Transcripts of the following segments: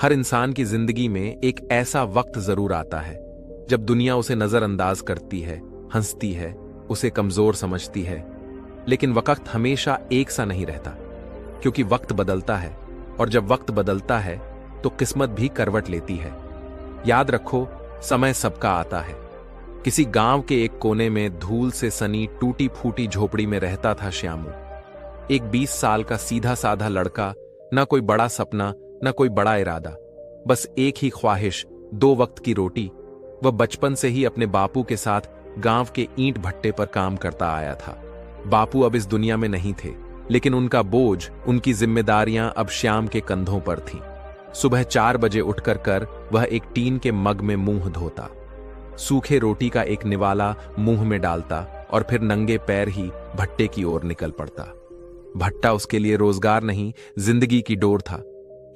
हर इंसान की जिंदगी में एक ऐसा वक्त जरूर आता है जब दुनिया उसे नजरअंदाज करती है, हंसती है, उसे कमजोर समझती है। लेकिन वक्त हमेशा एक सा नहीं रहता, क्योंकि वक्त बदलता है, और जब वक्त बदलता है तो किस्मत भी करवट लेती है। याद रखो, समय सबका आता है। किसी गांव के एक कोने में धूल से सनी टूटी फूटी झोपड़ी में रहता था श्यामू। एक 20 साल का सीधा साधा लड़का, ना कोई बड़ा सपना, ना कोई बड़ा इरादा, बस एक ही ख्वाहिश, 2 वक्त की रोटी। वह बचपन से ही अपने बापू के साथ गांव के ईंट भट्टे पर काम करता आया था। बापू अब इस दुनिया में नहीं थे, लेकिन उनका बोझ, उनकी जिम्मेदारियां अब श्याम के कंधों पर थीं। सुबह 4 बजे उठकर वह एक टीन के मग में मुंह धोता, सूखे रोटी का एक निवाला मुंह में डालता और फिर नंगे पैर ही भट्टे की ओर निकल पड़ता। भट्टा उसके लिए रोजगार नहीं, जिंदगी की डोर था।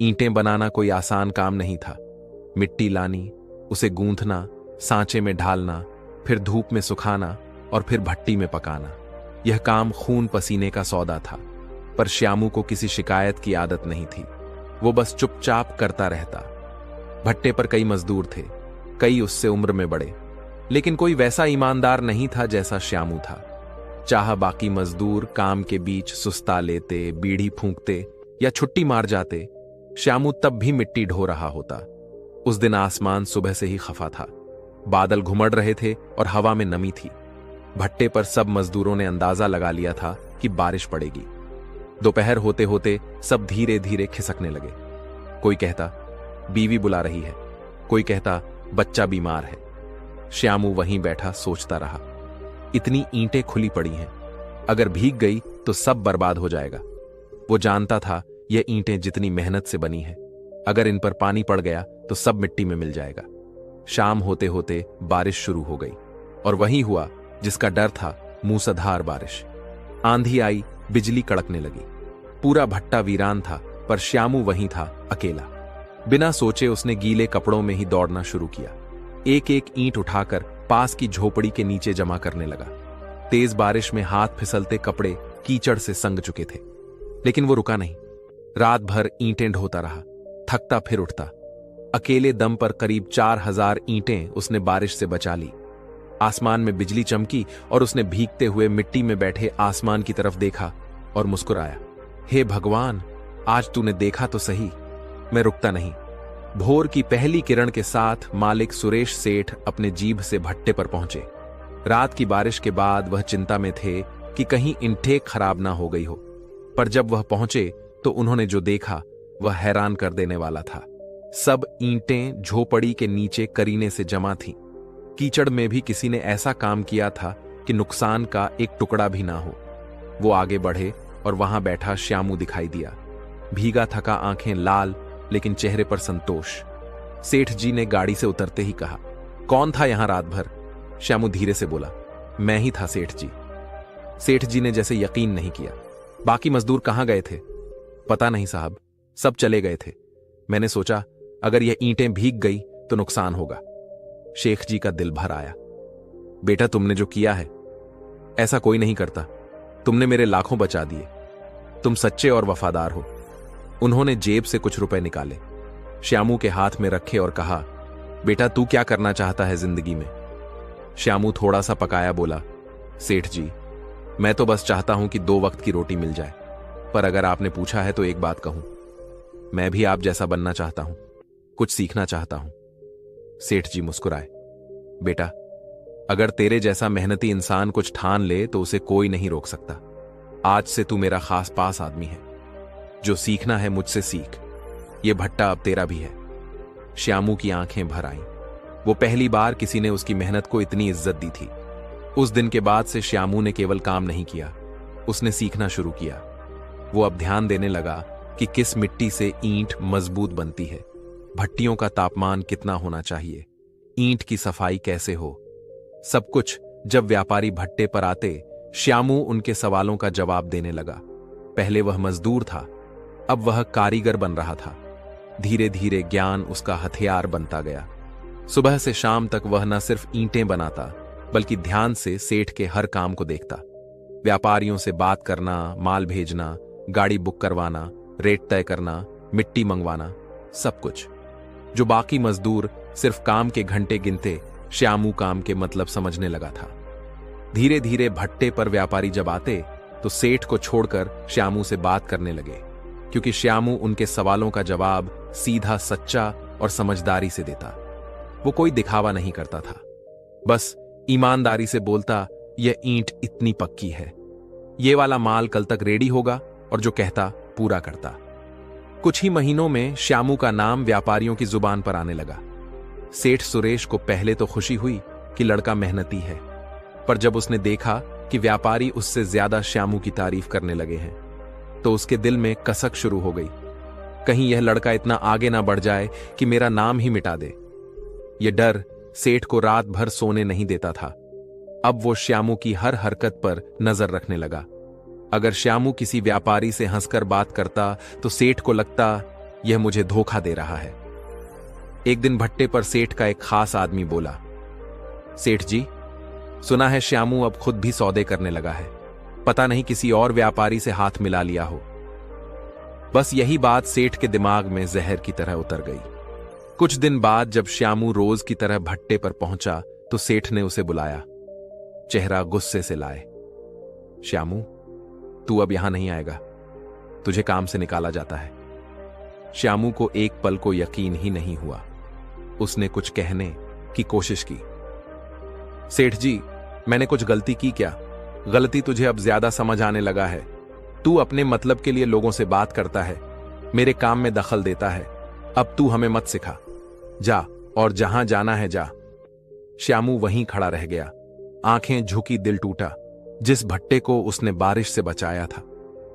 ईंटें बनाना कोई आसान काम नहीं था। मिट्टी लानी, उसे गूंथना, सांचे में ढालना, फिर धूप में सुखाना और फिर भट्टी में पकाना, यह काम खून पसीने का सौदा था। पर श्यामू को किसी शिकायत की आदत नहीं थी। वो बस चुपचाप करता रहता। भट्टे पर कई मजदूर थे, कई उससे उम्र में बड़े, लेकिन कोई वैसा ईमानदार नहीं था जैसा श्यामू था। चाह बाकी मजदूर काम के बीच सुस्ता लेते, बीड़ी फूंकते या छुट्टी मार जाते, श्यामू तब भी मिट्टी ढो रहा होता। उस दिन आसमान सुबह से ही खफा था। बादल घुमड़ रहे थे और हवा में नमी थी। भट्टे पर सब मजदूरों ने अंदाजा लगा लिया था कि बारिश पड़ेगी। दोपहर होते होते सब धीरे धीरे खिसकने लगे। कोई कहता बीवी बुला रही है, कोई कहता बच्चा बीमार है। श्यामू वहीं बैठा सोचता रहा, इतनी ईंटें खुली पड़ी हैं, अगर भीग गई तो सब बर्बाद हो जाएगा। वो जानता था यह ईंटें जितनी मेहनत से बनी हैं, अगर इन पर पानी पड़ गया तो सब मिट्टी में मिल जाएगा। शाम होते होते बारिश शुरू हो गई, और वही हुआ जिसका डर था, मूसलाधार बारिश। आंधी आई, बिजली कड़कने लगी। पूरा भट्टा वीरान था, पर श्यामू वहीं था, अकेला। बिना सोचे उसने गीले कपड़ों में ही दौड़ना शुरू किया। एक एक ईंट उठाकर पास की झोपड़ी के नीचे जमा करने लगा। तेज बारिश में हाथ फिसलते कपड़े कीचड़ से संग चुके थे, लेकिन वो रुका नहीं। रात भर ईंटें ढोता रहा, थकता फिर उठता। अकेले दम पर करीब 4000 ईंटें उसने बारिश से बचा ली। आसमान में बिजली चमकी और उसने भीगते हुए मिट्टी में बैठे आसमान की तरफ देखा और मुस्कुराया। हे भगवान, आज तूने देखा तो सही, मैं रुकता नहीं। भोर की पहली किरण के साथ मालिक सुरेश सेठ अपने जीभ से भट्टे पर पहुंचे। रात की बारिश के बाद वह चिंता में थे कि कहीं इंटेक खराब ना हो गई हो, पर जब वह पहुंचे तो उन्होंने जो देखा वह हैरान कर देने वाला था। सब ईंटें झोपड़ी के नीचे करीने से जमा थीं। कीचड़ में भी किसी ने ऐसा काम किया था कि नुकसान का एक टुकड़ा भी ना हो। वो आगे बढ़े और वहां बैठा श्यामू दिखाई दिया। भीगा थका, आंखें लाल, लेकिन चेहरे पर संतोष। सेठ जी ने गाड़ी से उतरते ही कहा, कौन था यहां रात भर? श्यामू धीरे से बोला, मैं ही था सेठ जी। सेठ जी ने जैसे यकीन नहीं किया, बाकी मजदूर कहां गए थे? पता नहीं साहब, सब चले गए थे। मैंने सोचा अगर यह ईंटें भीग गई तो नुकसान होगा। शेख जी का दिल भर आया। बेटा, तुमने जो किया है ऐसा कोई नहीं करता। तुमने मेरे लाखों बचा दिए। तुम सच्चे और वफादार हो। उन्होंने जेब से कुछ रुपए निकाले, श्यामू के हाथ में रखे और कहा, बेटा तू क्या करना चाहता है जिंदगी में? श्यामू थोड़ा सा पकाया बोला, सेठ जी, मैं तो बस चाहता हूं कि 2 वक्त की रोटी मिल जाए। पर अगर आपने पूछा है तो एक बात कहूं, मैं भी आप जैसा बनना चाहता हूं, कुछ सीखना चाहता हूं। सेठ जी मुस्कुराए, बेटा, अगर तेरे जैसा मेहनती इंसान कुछ ठान ले तो उसे कोई नहीं रोक सकता। आज से तू मेरा खास पास आदमी है। जो सीखना है मुझसे सीख। यह भट्टा अब तेरा भी है। श्यामू की आंखें भर आईं। वो पहली बार किसी ने उसकी मेहनत को इतनी इज्जत दी थी। उस दिन के बाद से श्यामू ने केवल काम नहीं किया, उसने सीखना शुरू किया। वो अब ध्यान देने लगा कि किस मिट्टी से ईंट मजबूत बनती है, भट्टियों का तापमान कितना होना चाहिए, ईंट की सफाई कैसे हो। सब कुछ जब व्यापारी भट्टे पर आते, श्यामू उनके सवालों का जवाब देने लगा। पहले वह मजदूर था, अब वह कारीगर बन रहा था। धीरे धीरे ज्ञान उसका हथियार बनता गया। सुबह से शाम तक वह न सिर्फ ईंटें बनाता, बल्कि ध्यान से सेठ के हर काम को देखता। व्यापारियों से बात करना, माल भेजना, गाड़ी बुक करवाना, रेट तय करना, मिट्टी मंगवाना, सब कुछ। जो बाकी मजदूर सिर्फ काम के घंटे गिनते, श्यामू काम के मतलब समझने लगा था। धीरे धीरे भट्टे पर व्यापारी जब आते तो सेठ को छोड़कर श्यामू से बात करने लगे, क्योंकि श्यामू उनके सवालों का जवाब सीधा, सच्चा और समझदारी से देता। वो कोई दिखावा नहीं करता था, बस ईमानदारी से बोलता, यह ईंट इतनी पक्की है, ये वाला माल कल तक रेडी होगा, और जो कहता पूरा करता। कुछ ही महीनों में श्यामू का नाम व्यापारियों की जुबान पर आने लगा। सेठ सुरेश को पहले तो खुशी हुई कि लड़का मेहनती है, पर जब उसने देखा कि व्यापारी उससे ज्यादा श्यामू की तारीफ करने लगे हैं, तो उसके दिल में कसक शुरू हो गई। कहीं यह लड़का इतना आगे ना बढ़ जाए कि मेरा नाम ही मिटा दे। यह डर सेठ को रात भर सोने नहीं देता था। अब वो श्यामू की हर हरकत पर नजर रखने लगा। अगर श्यामू किसी व्यापारी से हंसकर बात करता तो सेठ को लगता यह मुझे धोखा दे रहा है। एक दिन भट्टे पर सेठ का एक खास आदमी बोला, सेठ जी, सुना है श्यामू अब खुद भी सौदे करने लगा है, पता नहीं किसी और व्यापारी से हाथ मिला लिया हो। बस यही बात सेठ के दिमाग में जहर की तरह उतर गई। कुछ दिन बाद जब श्यामू रोज की तरह भट्टे पर पहुंचा तो सेठ ने उसे बुलाया, चेहरा गुस्से से लाए। श्यामू, तू अब यहां नहीं आएगा, तुझे काम से निकाला जाता है। श्यामू को एक पल को यकीन ही नहीं हुआ। उसने कुछ कहने की कोशिश की। सेठ जी, मैंने कुछ गलती की क्या? गलती तुझे अब ज्यादा समझ आने लगा है। तू अपने मतलब के लिए लोगों से बात करता है, मेरे काम में दखल देता है। अब तू हमें मत सिखा, जा और जहां जाना है जा। श्यामू वहीं खड़ा रह गया, आंखें झुकी, दिल टूटा। जिस भट्टे को उसने बारिश से बचाया था,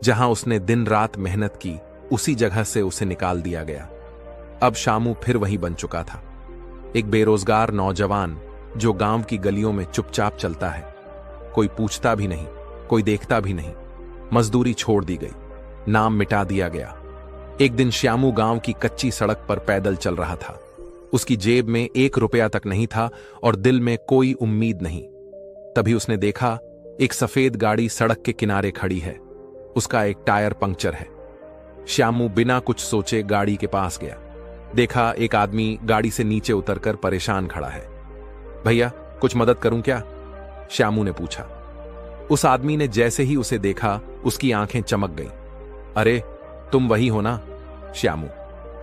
जहां उसने दिन रात मेहनत की, उसी जगह से उसे निकाल दिया गया। अब श्यामू फिर वही बन चुका था, एक बेरोजगार नौजवान जो गांव की गलियों में चुपचाप चलता है। कोई पूछता भी नहीं, कोई देखता भी नहीं। मजदूरी छोड़ दी गई, नाम मिटा दिया गया। एक दिन श्यामू गांव की कच्ची सड़क पर पैदल चल रहा था। उसकी जेब में 1 रुपया तक नहीं था और दिल में कोई उम्मीद नहीं। तभी उसने देखा एक सफेद गाड़ी सड़क के किनारे खड़ी है, उसका एक टायर पंक्चर है। श्यामू बिना कुछ सोचे गाड़ी के पास गया। देखा एक आदमी गाड़ी से नीचे उतरकर परेशान खड़ा है। भैया, कुछ मदद करूं क्या? श्यामू ने पूछा। उस आदमी ने जैसे ही उसे देखा, उसकी आंखें चमक गईं। अरे, तुम वही हो ना श्यामू?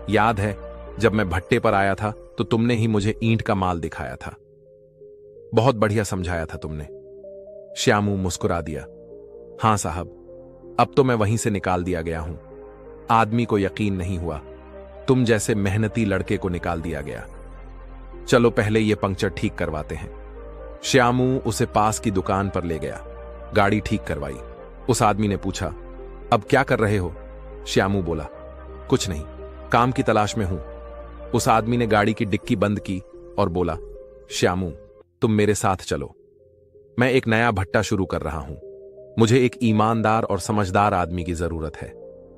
याद है जब मैं भट्टे पर आया था तो तुमने ही मुझे ईंट का माल दिखाया था। बहुत बढ़िया समझाया था तुमने। श्यामू मुस्कुरा दिया। हां साहब, अब तो मैं वहीं से निकाल दिया गया हूं। आदमी को यकीन नहीं हुआ, तुम जैसे मेहनती लड़के को निकाल दिया गया। चलो पहले यह पंक्चर ठीक करवाते हैं। श्यामू उसे पास की दुकान पर ले गया, गाड़ी ठीक करवाई। उस आदमी ने पूछा, अब क्या कर रहे हो? श्यामू बोला, कुछ नहीं, काम की तलाश में हूं। उस आदमी ने गाड़ी की डिक्की बंद की और बोला, श्यामू, तुम मेरे साथ चलो। मैं एक नया भट्टा शुरू कर रहा हूं। मुझे एक ईमानदार और समझदार आदमी की जरूरत है।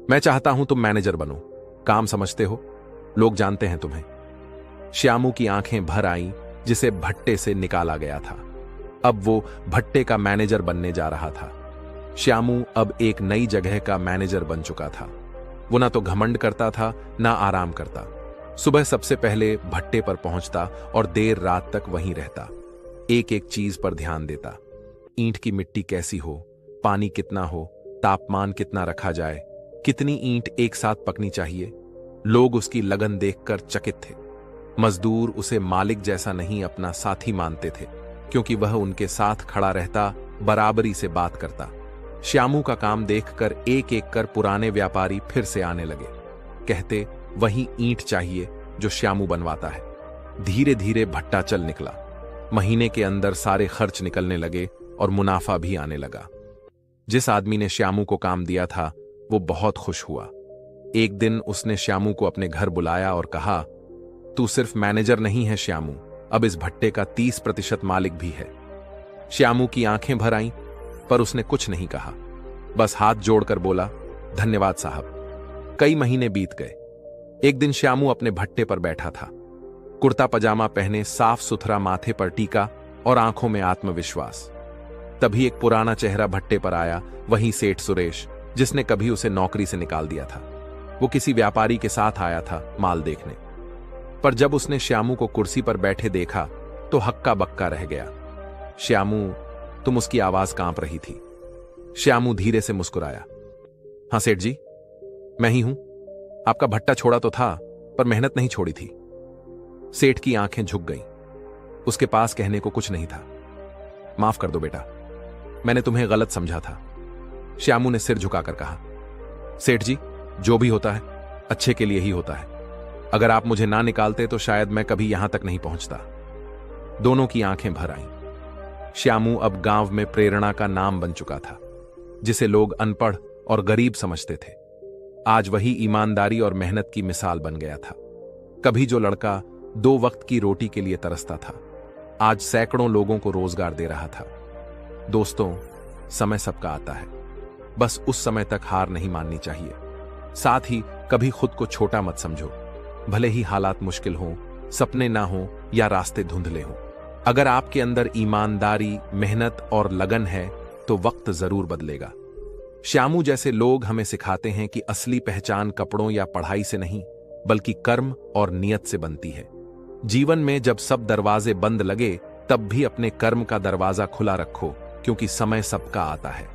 मैं चाहता हूं तुम मैनेजर बनो। काम समझते हो, लोग जानते हैं तुम्हें। श्यामू की आंखें भर आईं, जिसे भट्टे से निकाला गया था। अब वो भट्टे का मैनेजर बनने जा रहा था। श्यामू अब एक नई जगह का मैनेजर बन चुका था। वो ना तो घमंड करता था, ना आराम करता। सुबह सबसे पहले भट्टे पर पहुंचता और देर रात तक वहीं रहता। एक एक चीज पर ध्यान देता। ईंट की मिट्टी कैसी हो, पानी कितना हो, तापमान कितना रखा जाए, कितनी ईंट एक साथ पकनी चाहिए। लोग उसकी लगन देखकर चकित थे। मजदूर उसे मालिक जैसा नहीं, अपना साथी मानते थे, क्योंकि वह उनके साथ खड़ा रहता, बराबरी से बात करता। श्यामू का काम देखकर एक एक कर पुराने व्यापारी फिर से आने लगे। कहते, वही ईंट चाहिए जो श्यामू बनवाता है। धीरे धीरे भट्टा चल निकला। महीने के अंदर सारे खर्च निकलने लगे और मुनाफा भी आने लगा। जिस आदमी ने श्यामू को काम दिया था, वो बहुत खुश हुआ। एक दिन उसने श्यामू को अपने घर बुलाया और कहा, तू सिर्फ मैनेजर नहीं है श्यामू, अब इस भट्टे का 30% मालिक भी है। श्यामू की आंखें भर आईं, पर उसने कुछ नहीं कहा, बस हाथ जोड़कर बोला, धन्यवाद साहब। कई महीने बीत गए। एक दिन श्यामू अपने भट्टे पर बैठा था, कुर्ता पजामा पहने, साफ सुथरा, माथे पर टीका और आंखों में आत्मविश्वास। तभी एक पुराना चेहरा भट्टे पर आया, वही सेठ सुरेश, जिसने कभी उसे नौकरी से निकाल दिया था। वो किसी व्यापारी के साथ आया था माल देखने। पर जब उसने श्यामू को कुर्सी पर बैठे देखा तो हक्का बक्का रह गया। श्यामू, तुम, उसकी आवाज कांप रही थी। श्यामू धीरे से मुस्कुराया। हाँ सेठ जी, मैं ही हूं। आपका भट्टा छोड़ा तो था, पर मेहनत नहीं छोड़ी थी। सेठ की आंखें झुक गईं। उसके पास कहने को कुछ नहीं था। माफ कर दो बेटा, मैंने तुम्हें गलत समझा था। श्यामू ने सिर झुकाकर कहा। सेठ जी, जो भी होता है अच्छे के लिए ही होता है। अगर आप मुझे ना निकालते तो शायद मैं कभी यहां तक नहीं पहुंचता। दोनों की आंखें भर आईं। श्यामू अब गांव में प्रेरणा का नाम बन चुका था, जिसे लोग अनपढ़ और गरीब समझते थे। आज वही ईमानदारी और मेहनत की मिसाल बन गया था। कभी जो लड़का 2 वक्त की रोटी के लिए तरसता था, आज सैकड़ों लोगों को रोजगार दे रहा था। दोस्तों, समय सबका आता है, बस उस समय तक हार नहीं माननी चाहिए। साथ ही कभी खुद को छोटा मत समझो, भले ही हालात मुश्किल हों, सपने ना हो या रास्ते धुंधले हों। अगर आपके अंदर ईमानदारी, मेहनत और लगन है तो वक्त जरूर बदलेगा। श्यामू जैसे लोग हमें सिखाते हैं कि असली पहचान कपड़ों या पढ़ाई से नहीं, बल्कि कर्म और नियत से बनती है। जीवन में जब सब दरवाजे बंद लगे, तब भी अपने कर्म का दरवाजा खुला रखो, क्योंकि समय सबका आता है।